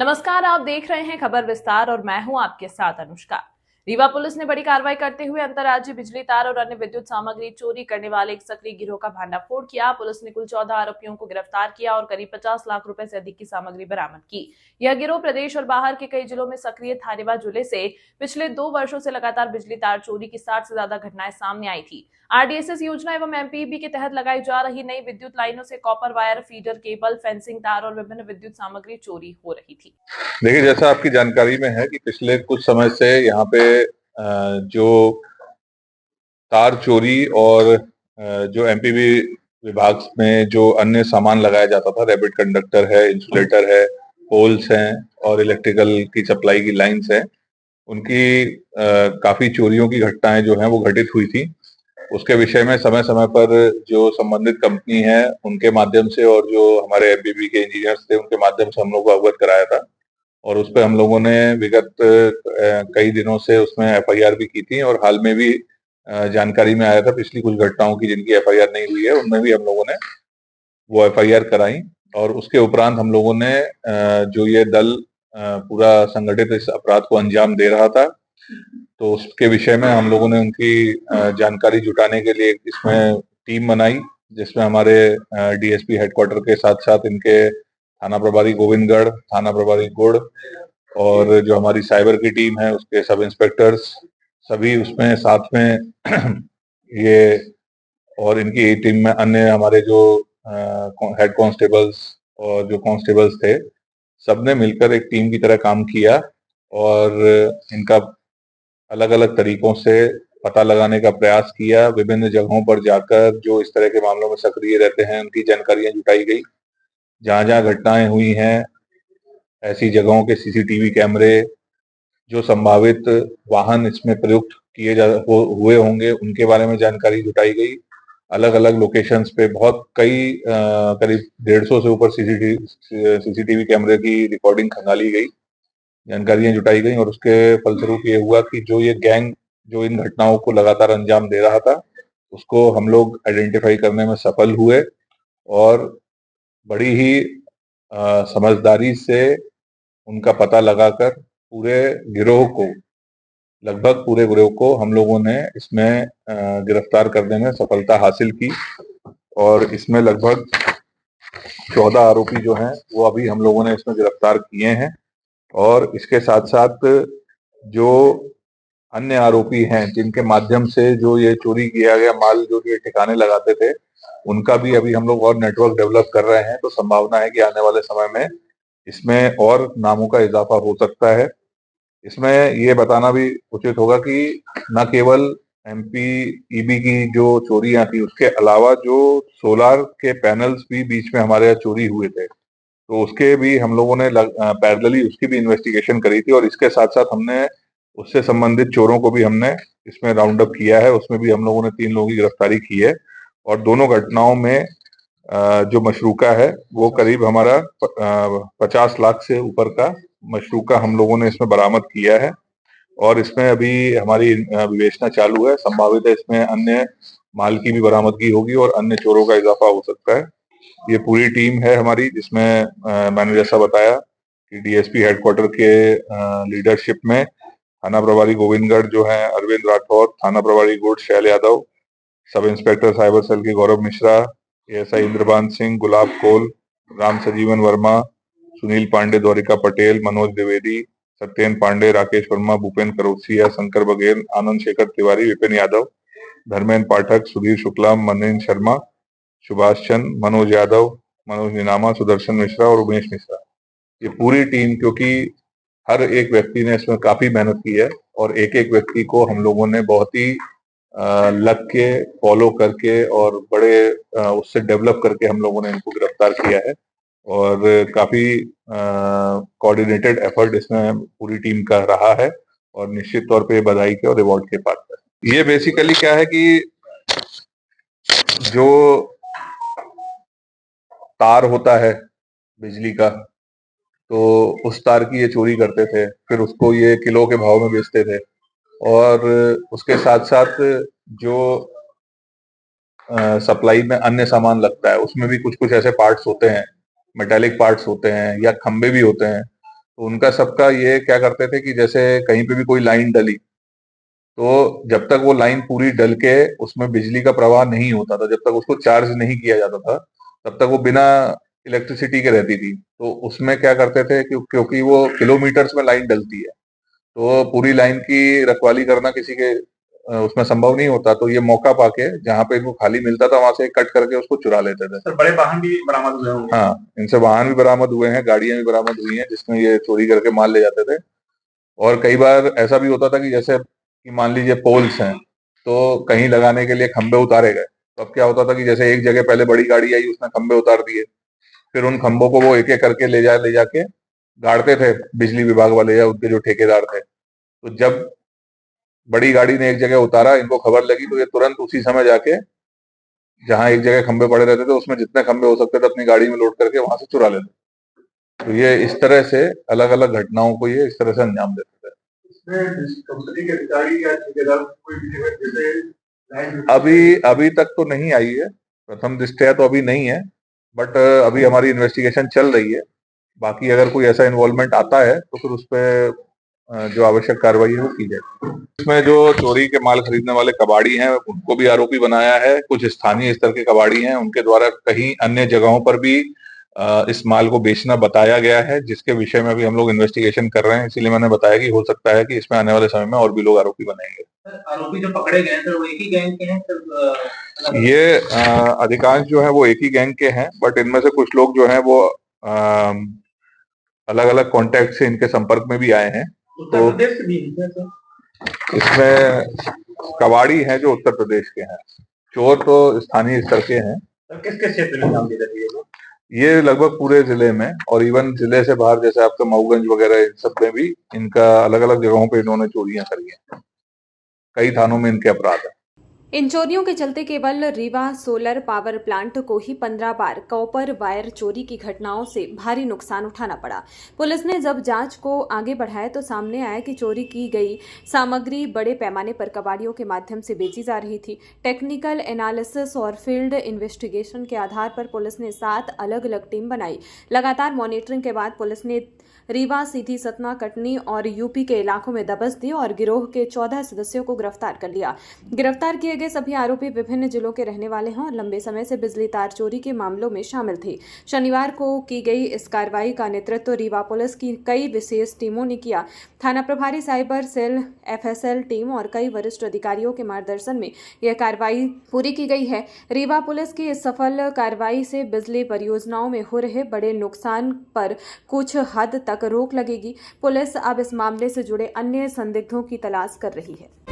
नमस्कार, आप देख रहे हैं खबर विस्तार और मैं हूं आपके साथ अनुष्का। रीवा पुलिस ने बड़ी कार्रवाई करते हुए अंतर्राज्यीय बिजली तार और अन्य विद्युत सामग्री चोरी करने वाले एक सक्रिय गिरोह का भंडाफोड़ किया। पुलिस ने कुल 14 आरोपियों को गिरफ्तार किया और करीब 50 लाख रुपए से अधिक की सामग्री बरामद की। यह गिरोह प्रदेश और बाहर के कई जिलों में सक्रिय था। रीवा जिले से पिछले 2 वर्षों से लगातार बिजली तार चोरी की 60 से ज्यादा घटनाएं सामने आई थी। आरडीएसएस योजना एवं एमपीबी के तहत लगाई जा रही नई विद्युत लाइनों से copper wire, feeder cable, fencing तार और विभिन्न विद्युत सामग्री चोरी हो रही थी। देखिए, जैसा आपकी जानकारी में है कि पिछले कुछ समय से यहाँ पे जो तार चोरी और जो एमपीबी विभाग में जो अन्य सामान लगाया जाता था, रैपिड कंडक्टर है, इंसुलेटर है, पोल्स हैं और इलेक्ट्रिकल की सप्लाई की लाइंस हैं, उनकी काफी चोरियों की घटनाएं जो हैं वो घटित हुई थी। उसके विषय में समय समय पर जो संबंधित कंपनी है उनके माध्यम से और जो हमारे एमपीबी के इंजीनियर्स थे उनके माध्यम से हम लोग को अवगत कराया था और उस पर हम लोगों ने विगत कई दिनों से उसमें एफआईआर भी की थी और हाल में भी जानकारी में आया था पिछली कुछ घटनाओं की जिनकी एफआईआर नहीं हुई है, उनमें भी हम लोगों ने वो एफआईआर कराई और उसके उपरांत हम लोगों ने जो ये दल पूरा संगठित इस अपराध को अंजाम दे रहा था, तो उसके विषय में हम लोगों ने उनकी जानकारी जुटाने के लिए इसमें टीम बनाई, जिसमें हमारे डीएसपी हेडक्वार्टर के साथ साथ इनके थाना प्रभारी गोविंदगढ़, थाना प्रभारी गुड़ और जो हमारी साइबर की टीम है उसके सब इंस्पेक्टर्स सभी उसमें साथ में ये और इनकी टीम में अन्य हमारे जो हेड कांस्टेबल्स और जो कांस्टेबल्स थे, सबने मिलकर एक टीम की तरह काम किया और इनका अलग अलग तरीकों से पता लगाने का प्रयास किया। विभिन्न जगहों पर जाकर जो इस तरह के मामलों में सक्रिय रहते हैं उनकी जानकारियां जुटाई गई। जहां जहां घटनाएं हुई हैं ऐसी जगहों के सीसीटीवी कैमरे, जो संभावित वाहन इसमें प्रयुक्त हुए होंगे उनके बारे में जानकारी जुटाई गई। अलग अलग लोकेशंस पे बहुत करीब 150 से ऊपर सीसीटीवी कैमरे की रिकॉर्डिंग खंगाली गई, जानकारियां जुटाई गई और उसके फलस्वरूप ये हुआ कि जो ये गैंग जो इन घटनाओं को लगातार अंजाम दे रहा था उसको हम लोग आइडेंटिफाई करने में सफल हुए और बड़ी ही समझदारी से उनका पता लगाकर लगभग पूरे गिरोह को हम लोगों ने इसमें गिरफ्तार करने में सफलता हासिल की और इसमें लगभग 14 आरोपी जो हैं वो अभी हम लोगों ने इसमें गिरफ्तार किए हैं और इसके साथ साथ जो अन्य आरोपी हैं जिनके माध्यम से जो ये चोरी किया गया माल जो ये ठिकाने लगाते थे, उनका भी अभी हम लोग और नेटवर्क डेवलप कर रहे हैं, तो संभावना है कि आने वाले समय में इसमें और नामों का इजाफा हो सकता है। इसमें ये बताना भी उचित होगा कि न केवल एमपीईबी की जो चोरियां थी उसके अलावा जो सोलार के पैनल्स भी बीच में हमारे यहाँ चोरी हुए थे, तो उसके भी हम लोगों ने पैरेलली उसकी भी इन्वेस्टिगेशन करी थी और इसके साथ साथ हमने उससे संबंधित चोरों को भी हमने इसमें राउंड अप किया है। उसमें भी हम लोगों ने 3 लोगों की गिरफ्तारी की है और दोनों घटनाओं में जो मशरूका है वो करीब हमारा 50 लाख से ऊपर का मशरूका हम लोगों ने इसमें बरामद किया है और इसमें अभी हमारी विवेचना चालू है। संभावित है इसमें अन्य माल की भी बरामदगी होगी और अन्य चोरों का इजाफा हो सकता है। ये पूरी टीम है हमारी, जिसमें मैंने जैसा बताया कि डीएसपी हेडक्वार्टर के लीडरशिप में थाना प्रभारी गोविंदगढ़ जो है अरविंद राठौर, थाना प्रभारी गुड़ शैल Yadav, sub inspector cyber cell के गौरव मिश्रा, एएसआई इंद्रबान सिंह, गुलाब कोल, राम सजीवन वर्मा, सुनील पांडे, द्वारिका पटेल, मनोज द्विवेदी, सत्येन पांडे, राकेश वर्मा, भूपेन करोसिया, शंकर बघेल, आनंद शेखर तिवारी, विपिन यादव, धर्मेंद्र पाठक, सुधीर शुक्ला, मनीष शर्मा, सुभाष चंद, मनोज यादव, मनोज निनामा, सुदर्शन मिश्रा और उमेश मिश्रा, ये पूरी टीम, क्योंकि हर एक व्यक्ति ने इसमें काफी मेहनत की है और एक एक व्यक्ति को हम लोगों ने बहुत ही लग के फॉलो करके और बड़े उससे डेवलप करके हम लोगों ने इनको गिरफ्तार किया है और काफी कोऑर्डिनेटेड एफर्ट इसमें पूरी टीम का रहा है और निश्चित तौर पे बधाई के और रिवॉर्ड के पात्र है। ये बेसिकली क्या है कि जो तार होता है बिजली का, तो उस तार की ये चोरी करते थे, फिर उसको ये किलो के भाव में बेचते थे और उसके साथ साथ जो सप्लाई में अन्य सामान लगता है उसमें भी कुछ कुछ ऐसे पार्ट्स होते हैं, मेटेलिक पार्ट्स होते हैं या खंभे भी होते हैं, तो उनका सबका ये क्या करते थे कि जैसे कहीं पे भी कोई लाइन डली, तो जब तक वो लाइन पूरी डल के उसमें बिजली का प्रवाह नहीं होता था, जब तक उसको चार्ज नहीं किया जाता था, तब तक वो बिना इलेक्ट्रिसिटी के रहती थी। तो उसमें क्या करते थे कि क्योंकि वो किलोमीटर्स में लाइन डलती है, तो पूरी लाइन की रखवाली करना किसी के उसमें संभव नहीं होता। तो ये मौका पाके जहाँ पे इनको खाली मिलता था वहां से कट करके उसको चुरा लेते थे। सर बड़े वाहन भी बरामद हुए होंगे। हाँ, इनसे वाहन भी बरामद हुए हैं, गाड़ियां भी बरामद हुई हैं जिसमें ये चोरी करके माल ले जाते थे। और कई बार ऐसा भी होता था कि जैसे कि मान लीजिए पोल्स हैं, तो कहीं लगाने के लिए खंभे उतारे गए, तो अब क्या होता था कि जैसे एक जगह पहले बड़ी गाड़ी आई, उसने खंभे उतार दिए, फिर उन खंभों को वो एक एक करके ले जाके गाड़ते थे बिजली विभाग वाले या उनके जो ठेकेदार थे। तो जब बड़ी गाड़ी ने एक जगह उतारा, इनको खबर लगी, तो ये तुरंत उसी समय जाके जहाँ एक जगह खंभे पड़े रहते थे उसमें जितने खंभे हो सकते थे अपनी गाड़ी में लोड करके वहां से चुरा लेते। तो ये इस तरह से अलग अलग घटनाओं को ये इस तरह से अंजाम देते थे। कंपनी के अधिकारी या ठेकेदार कोई भी जैसे लाइन अभी तक तो नहीं आई है, प्रथम दृष्टया तो अभी नहीं है, बट अभी हमारी इन्वेस्टिगेशन चल रही है। बाकी अगर कोई ऐसा इन्वॉल्वमेंट आता है तो फिर उस पर जो आवश्यक कार्रवाई है वो की जाए। इसमें जो चोरी के माल खरीदने वाले कबाड़ी हैं उनको भी आरोपी बनाया है। कुछ स्थानीय स्तर के कबाड़ी हैं, उनके द्वारा कहीं अन्य जगहों पर भी इस माल को बेचना बताया गया है, जिसके विषय में भी हम लोग इन्वेस्टिगेशन कर रहे हैं। इसीलिए मैंने बताया कि हो सकता है कि इसमें आने वाले समय में और भी लोग आरोपी बनेंगे। आरोपी जो पकड़े गए सर वो एक ही गैंग के हैं सर? ये अधिकांश जो है वो एक ही गैंग के हैं, बट इनमें से कुछ लोग जो हैं वो अलग अलग कॉन्टेक्ट से इनके संपर्क में भी आए हैं। उत्तर प्रदेश से भी है सर? इसमें कबाड़ी हैं जो उत्तर प्रदेश के हैं, चोर तो स्थानीय स्तर के हैं। किस किस क्षेत्र में काम दे रही है ये लगभग पूरे जिले में, और इवन जिले से बाहर जैसे आपका मऊगंज वगैरह इन सब में भी इनका अलग अलग जगहों पे इन्होंने चोरियां करी हैं। कई थानों में इनके अपराध हैं। इन चोरियों के चलते केवल रीवा सोलर पावर प्लांट को ही 15 बार कॉपर वायर चोरी की घटनाओं से भारी नुकसान उठाना पड़ा। पुलिस ने जब जांच को आगे बढ़ाया तो सामने आया कि चोरी की गई सामग्री बड़े पैमाने पर कबाड़ियों के माध्यम से बेची जा रही थी। टेक्निकल एनालिसिस और फील्ड इन्वेस्टिगेशन के आधार पर पुलिस ने 7 अलग अलग टीम बनाई। लगातार मॉनिटरिंग के बाद पुलिस ने रीवा, सीधी, सतना, कटनी और यूपी के इलाकों में दबिश दी और गिरोह के 14 सदस्यों को गिरफ्तार कर लिया। गिरफ्तार किए गए सभी आरोपी विभिन्न जिलों के रहने वाले हैं और लंबे समय से बिजली तार चोरी के मामलों में शामिल थे। शनिवार को की गई इस कार्रवाई का नेतृत्व रीवा पुलिस की कई विशेष टीमों ने किया। थाना प्रभारी, साइबर सेल, FSL टीम और कई वरिष्ठ अधिकारियों के मार्गदर्शन में यह कार्रवाई पूरी की गई है। रीवा पुलिस की इस सफल कार्रवाई से बिजली परियोजनाओं में हो रहे बड़े नुकसान पर कुछ हद तक रोक लगेगी। पुलिस अब इस मामले से जुड़े अन्य संदिग्धों की तलाश कर रही है।